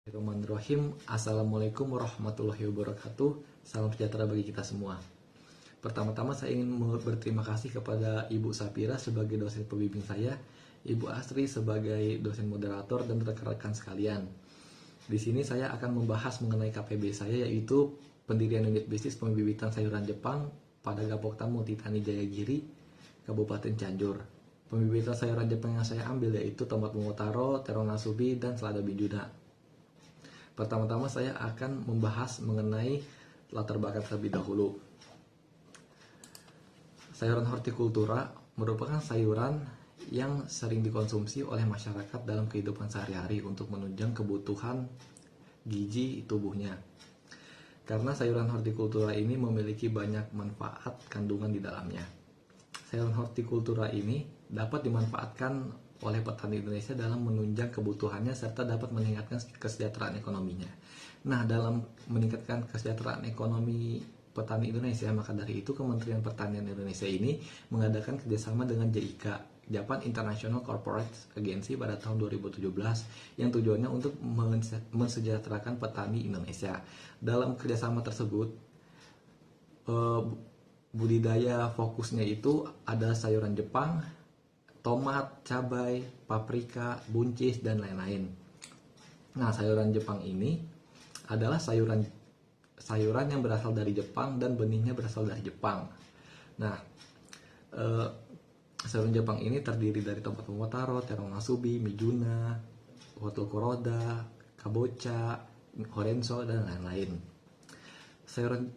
Bismillahirrahmanirrahim. Assalamualaikum warahmatullahi wabarakatuh. Salam sejahtera bagi kita semua. Pertama-tama saya ingin berterima kasih kepada Ibu Sapira sebagai dosen pembimbing saya, Ibu Astri sebagai dosen moderator, dan rekan-rekan sekalian. Di sini saya akan membahas mengenai KPB saya, yaitu pendirian unit bisnis pembibitan sayuran Jepang pada Gapoktan Multitani Jayagiri, Kabupaten Cianjur. Pembibitan sayuran Jepang yang saya ambil yaitu tomat momotaro, terong nasubi, dan selada bijuna. Pertama-tama saya akan membahas mengenai latar belakang terlebih dahulu. Sayuran hortikultura merupakan sayuran yang sering dikonsumsi oleh masyarakat dalam kehidupan sehari-hari untuk menunjang kebutuhan gizi tubuhnya. Karena sayuran hortikultura ini memiliki banyak manfaat kandungan di dalamnya. Sayuran hortikultura ini dapat dimanfaatkan oleh petani Indonesia dalam menunjang kebutuhannya serta dapat meningkatkan kesejahteraan ekonominya. Nah, dalam meningkatkan kesejahteraan ekonomi petani Indonesia, maka dari itu Kementerian Pertanian Indonesia ini mengadakan kerjasama dengan JICA, Japan International Corporate Agency pada tahun 2017 yang tujuannya untuk mensejahterakan petani Indonesia. Dalam kerjasama tersebut, budidaya fokusnya itu ada sayuran Jepang, tomat, cabai, paprika, buncis, dan lain-lain. Nah, sayuran Jepang ini adalah sayuran yang berasal dari Jepang dan benihnya berasal dari Jepang. Nah, sayuran Jepang ini terdiri dari tomat momotaro, terong nasubi, mijuna, wortel koroda, kabocha, horenso, dan lain-lain.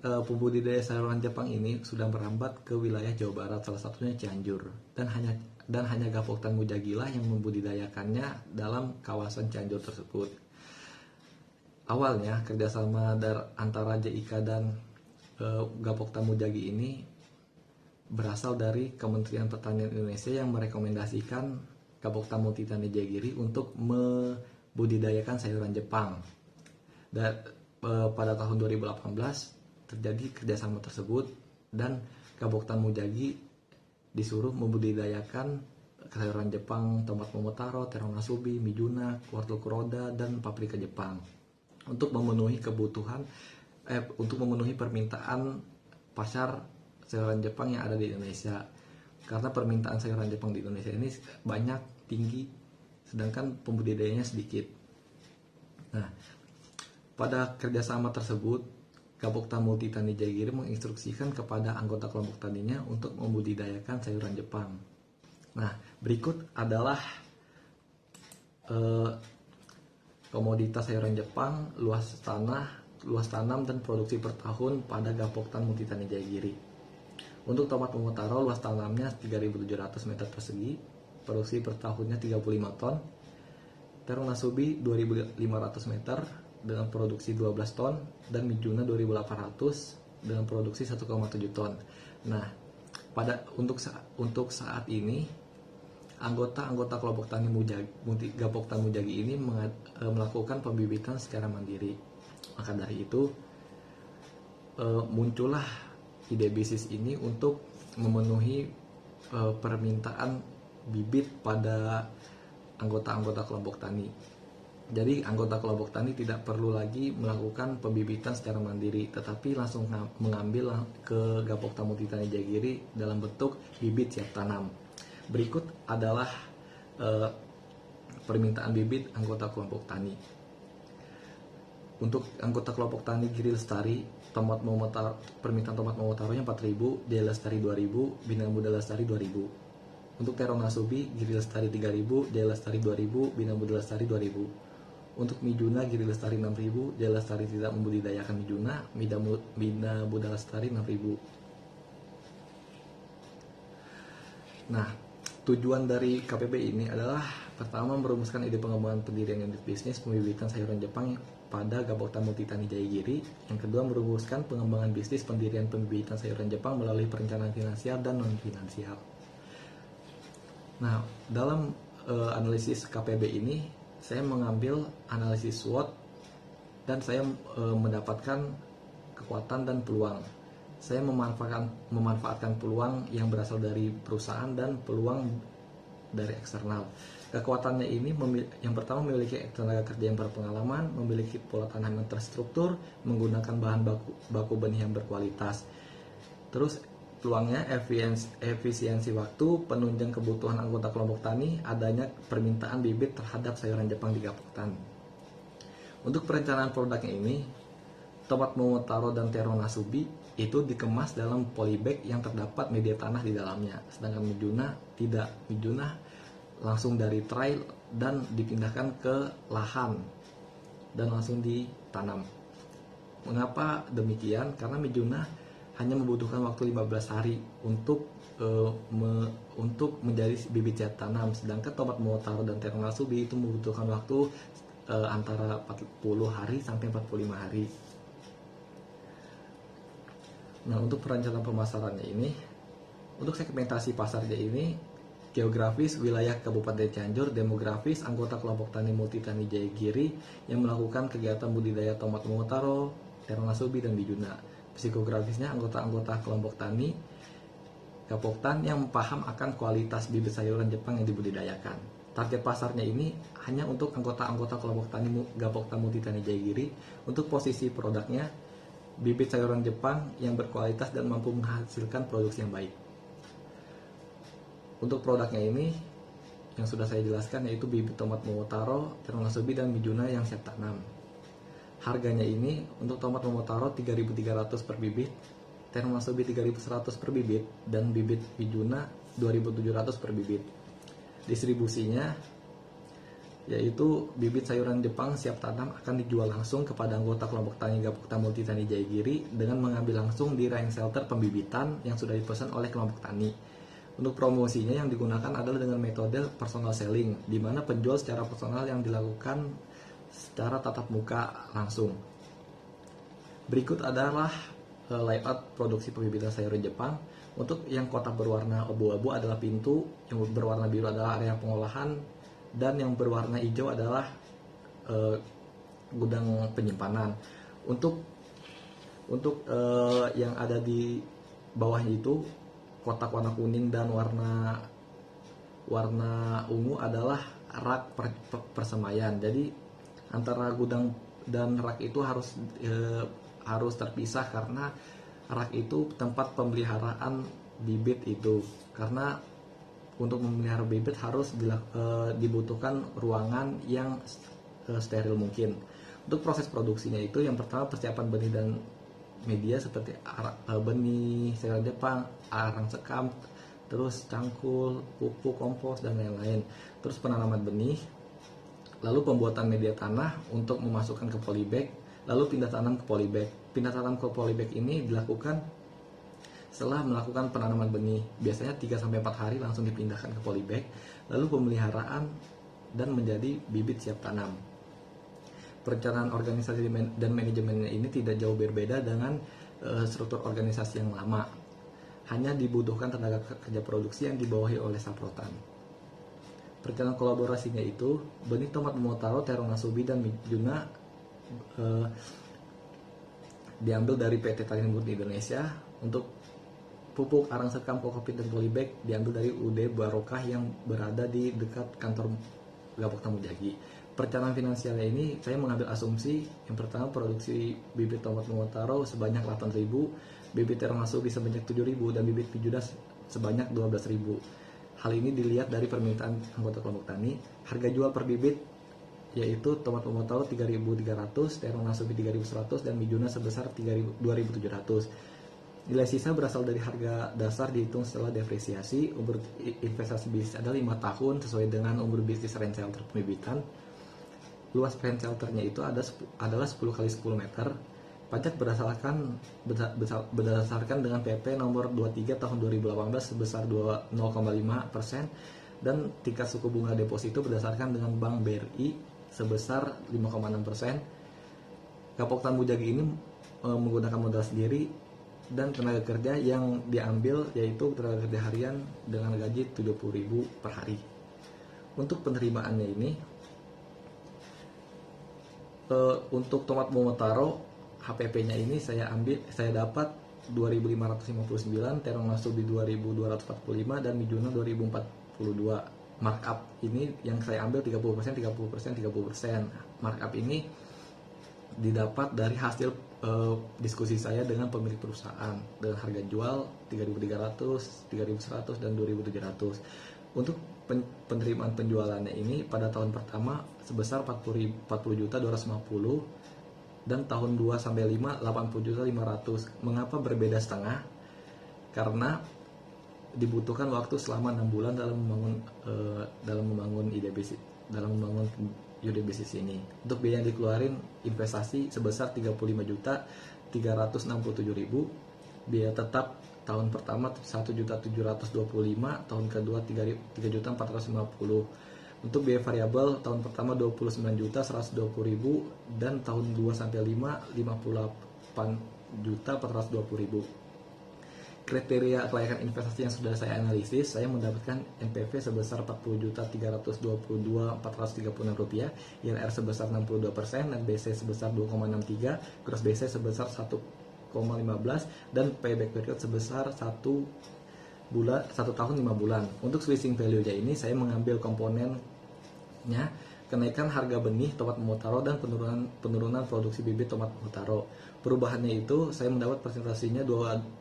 Pembudidaya sayuran Jepang ini sudah merambat ke wilayah Jawa Barat, salah satunya Cianjur, dan hanya Gapoktan Mujagilah yang membudidayakannya dalam kawasan Cianjur tersebut. Awalnya kerjasama antara JICA dan Gapoktan Mujagi ini berasal dari Kementerian Pertanian Indonesia yang merekomendasikan Gapoktan Multitani Jayagiri untuk membudidayakan sayuran Jepang. Dan pada tahun 2018 terjadi kerjasama tersebut dan Gapoktan Mujagi disuruh membudidayakan sayuran Jepang, tomat momotaro, terong nasubi, mijuna, wortel kuroda, dan paprika Jepang untuk memenuhi permintaan pasar sayuran Jepang yang ada di Indonesia. Karena permintaan sayuran Jepang di Indonesia ini banyak, tinggi, sedangkan pembudidayanya sedikit. Nah, pada kerjasama tersebut, Gapoktan Multitani Jayagiri menginstruksikan kepada anggota kelompok taninya untuk membudidayakan sayuran Jepang. Nah, berikut adalah komoditas sayuran Jepang, luas tanam dan produksi per tahun pada Gapoktan Multitani Jayagiri. Untuk tomat momotaro, luas tanamnya 3.700 meter persegi, produksi per tahunnya 35 ton. Terong nasubi 2.500 meter dengan produksi 12 ton, dan mijuna 2.800 dengan produksi 1,7 ton. Nah, untuk saat ini anggota kelompok tani Gapoktan Mujagi ini melakukan pembibitan secara mandiri. Maka dari itu muncullah ide bisnis ini untuk memenuhi permintaan bibit pada anggota kelompok tani. Jadi anggota kelompok tani tidak perlu lagi melakukan pembibitan secara mandiri, tetapi langsung mengambil ke Gapoktan Multitani Jayagiri dalam bentuk bibit siap tanam. Berikut adalah permintaan bibit anggota kelompok tani. Untuk anggota kelompok tani Giri Lestari, permintaan tomat momotaronya 4.000, Jaya Lestari 2.000, Bina Muda Lestari 2.000. Untuk terong nasubi, Giri Lestari 3.000, Jaya Lestari 2.000, Bina Muda Lestari 2.000. Untuk mijuna, Giri Lestari 6.000, Jaya Lestari tidak membudidayakan mijuna, Bina Muda Lestari 6.000. Nah, tujuan dari KPB ini adalah pertama merumuskan ide pengembangan pendirian unit bisnis pembibitan sayuran Jepang pada Gapoktan Multitani Jayagiri. Yang kedua, merumuskan pengembangan bisnis pendirian pembibitan sayuran Jepang melalui perencanaan finansial dan non-finansial. Nah, dalam analisis KPB ini saya mengambil analisis SWOT dan saya mendapatkan kekuatan dan peluang. Saya memanfaatkan peluang yang berasal dari perusahaan dan peluang dari eksternal. Kekuatannya ini yang pertama memiliki tenaga kerja yang berpengalaman, memiliki pola tanam yang terstruktur, menggunakan bahan baku benih yang berkualitas. Terus peluangnya efisiensi waktu, penunjang kebutuhan anggota kelompok tani, adanya permintaan bibit terhadap sayuran Jepang di Gapoktan. Untuk perencanaan produknya ini, tomat momotaro dan terong nasubi itu dikemas dalam polybag yang terdapat media tanah di dalamnya. Sedangkan Mijuna tidak. Mijuna langsung dari trail dan dipindahkan ke lahan dan langsung ditanam. Mengapa demikian? Karena Mijuna hanya membutuhkan waktu 15 hari untuk menjadi bibit siap tanam, sedangkan tomat momotaro dan terong nasubi itu membutuhkan waktu antara 40 hari sampai 45 hari. Nah, untuk perencanaan pemasarannya ini, untuk segmentasi pasarnya ini, geografis wilayah Kabupaten Cianjur, demografis anggota kelompok tani multitani Jayagiri yang melakukan kegiatan budidaya tomat momotaro, terong nasubi dan Mijuna. Psikografisnya anggota-anggota kelompok tani Gapoktan yang paham akan kualitas bibit sayuran Jepang yang dibudidayakan. Target pasarnya ini hanya untuk anggota-anggota kelompok tani Gapoktan multitani Jayagiri. Untuk posisi produknya, bibit sayuran Jepang yang berkualitas dan mampu menghasilkan produksi yang baik. Untuk produknya ini yang sudah saya jelaskan yaitu bibit tomat momotaro, terong nasubi dan Mijuna yang siap tanam. Harganya ini untuk tomat momotaro 3.300 per bibit, terong nasubi 3.100 per bibit dan bibit Mijuna 2.700 per bibit. Distribusinya yaitu bibit sayuran Jepang siap tanam akan dijual langsung kepada anggota kelompok tani Gapoktan multitani Jayagiri dengan mengambil langsung di rain shelter pembibitan yang sudah dipesan oleh kelompok tani. Untuk promosinya yang digunakan adalah dengan metode personal selling, di mana penjual secara personal yang dilakukan secara tatap muka langsung. Berikut adalah layout produksi pembibitan sayuran Jepang. Untuk yang kotak berwarna abu-abu adalah pintu, yang berwarna biru adalah area pengolahan, dan yang berwarna hijau adalah gudang penyimpanan. Untuk yang ada di bawahnya itu kotak warna kuning dan warna ungu adalah rak persemaian. Jadi antara gudang dan rak itu harus terpisah karena rak itu tempat pemeliharaan bibit itu. Karena untuk memelihara bibit harus dibutuhkan ruangan yang steril mungkin. Untuk proses produksinya itu yang pertama persiapan benih dan media seperti benih sayuran Jepang, arang sekam, terus cangkul, pupuk, kompos dan lain-lain. Terus penanaman benih, lalu pembuatan media tanah untuk memasukkan ke polybag, lalu pindah tanam ke polybag. Pindah tanam ke polybag ini dilakukan setelah melakukan penanaman benih, biasanya 3-4 hari langsung dipindahkan ke polybag, lalu pemeliharaan dan menjadi bibit siap tanam. Perencanaan organisasi dan manajemennya ini tidak jauh berbeda dengan struktur organisasi yang lama. Hanya dibutuhkan tenaga kerja produksi yang dibawahi oleh Saprotan. Perencanaan kolaborasinya itu, benih tomat momotaro, terong nasubi dan Mijuna diambil dari PT Tani Murni Indonesia. Untuk pupuk, arang sekam, kokopit dan polybag diambil dari UD Barokah yang berada di dekat kantor Gapoktan Mujagi. Perencanaan finansialnya ini saya mengambil asumsi yang pertama produksi bibit tomat momotaro sebanyak 8.000, bibit terong nasubi sebanyak 7.000 dan bibit Mijuna sebanyak 12.000. Hal ini dilihat dari permintaan anggota kelompok tani. Harga jual per bibit yaitu tomat momotaro 3.300, terong nasubi 3.100 dan Mijuna sebesar 2.700. Nilai sisa berasal dari harga dasar dihitung setelah depresiasi. Umur investasi bisnis adalah 5 tahun sesuai dengan umur bisnis rain shelter pembibitan. Luas rain shelternya itu adalah 10 kali 10 meter. Pajak berdasarkan dengan PP nomor 23 tahun 2018 sebesar 0,5% dan tingkat suku bunga deposito berdasarkan dengan Bank BRI sebesar 5,6%. Gapoktan Mujagi ini menggunakan modal sendiri dan tenaga kerja yang diambil yaitu tenaga kerja harian dengan gaji 70.000 per hari. Untuk penerimaannya ini untuk tomat momotaro HPP-nya ini saya dapat 2.559, terong nasubi 2.245 dan Mijuna 2.042. markup ini yang saya ambil 30%, 30%, 30%. Markup ini didapat dari hasil diskusi saya dengan pemilik perusahaan dengan harga jual 3.300, 3.100 dan 2.700. Untuk penerimaan penjualannya ini pada tahun pertama sebesar 40.250 dan tahun 2 sampai 5 80.500. Mengapa berbeda setengah? Karena dibutuhkan waktu selama 6 bulan dalam membangun ide bisnis, dalam membangun unit bisnis ini. Untuk biaya yang dikeluarin investasi sebesar 35.367.000, biaya tetap tahun pertama 1.725.000, tahun kedua 3.450.000. Untuk biaya variabel tahun pertama 29.120.000 dan tahun 2 sampai 5 58.420.000. Kriteria kelayakan investasi yang sudah saya analisis, saya mendapatkan NPV sebesar Rp40.322.436, IRR sebesar 62%, net BC sebesar 2,63, gross BC sebesar 1,15, dan payback period sebesar 1 tahun 5 bulan. Untuk switching value-nya ini saya mengambil komponennya kenaikan harga benih tomat Momotaro dan penurunan produksi bibit tomat Momotaro. Perubahannya itu saya mendapat presentasinya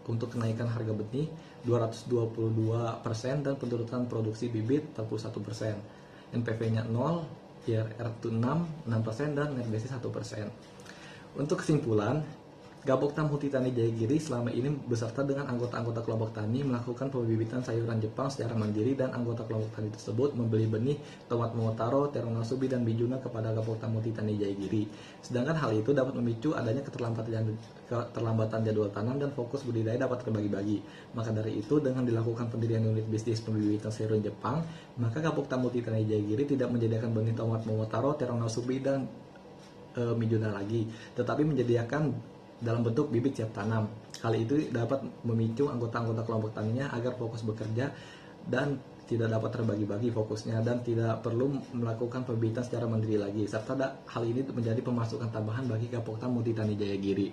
untuk kenaikan harga benih 222% dan penurunan produksi bibit 41%. NPV-nya 0, IRR 6% dan net BC 1%. Untuk kesimpulan, Gapokta Multitani Jayagiri selama ini beserta dengan anggota-anggota kelompok tani melakukan pembibitan sayuran Jepang secara mandiri, dan anggota kelompok tani tersebut membeli benih tomat Momotaro, Terong Nasubi, dan Bijuna kepada Gapokta Multitani Jayagiri. Sedangkan hal itu dapat memicu adanya keterlambatan jadwal tanam dan fokus budidaya dapat terbagi-bagi. Maka dari itu, dengan dilakukan pendirian unit bisnis pembibitan sayuran Jepang, maka Gapokta Multitani Jayagiri tidak menyediakan benih tomat Momotaro, Terong Nasubi, dan Mijuna lagi, tetapi menyediakan dalam bentuk bibit siap tanam. Hal itu dapat memicu anggota-anggota kelompok taninya agar fokus bekerja dan tidak dapat terbagi-bagi fokusnya, dan tidak perlu melakukan pembibitan secara mandiri lagi, serta hal ini menjadi pemasukan tambahan bagi Gapokta Multitani Jayagiri.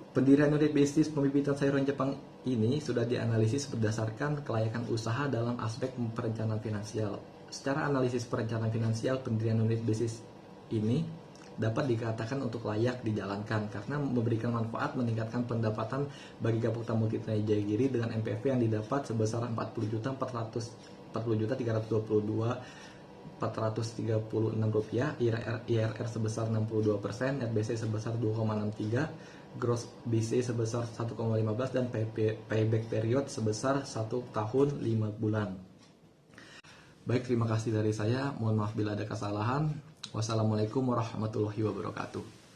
Pendirian unit bisnis pembibitan sayuran Jepang ini sudah dianalisis berdasarkan kelayakan usaha dalam aspek perencanaan finansial. Secara analisis perencanaan finansial, pendirian unit bisnis ini dapat dikatakan untuk layak dijalankan karena memberikan manfaat meningkatkan pendapatan bagi Gapokta Multitani Jayagiri dengan NPV yang didapat sebesar Rp40.436.436, IRR sebesar 62%, net BC sebesar 2,63, gross BC sebesar 1,15, dan payback period sebesar 1 tahun 5 bulan. Baik, terima kasih dari saya. Mohon maaf bila ada kesalahan. Wassalamualaikum warahmatullahi wabarakatuh.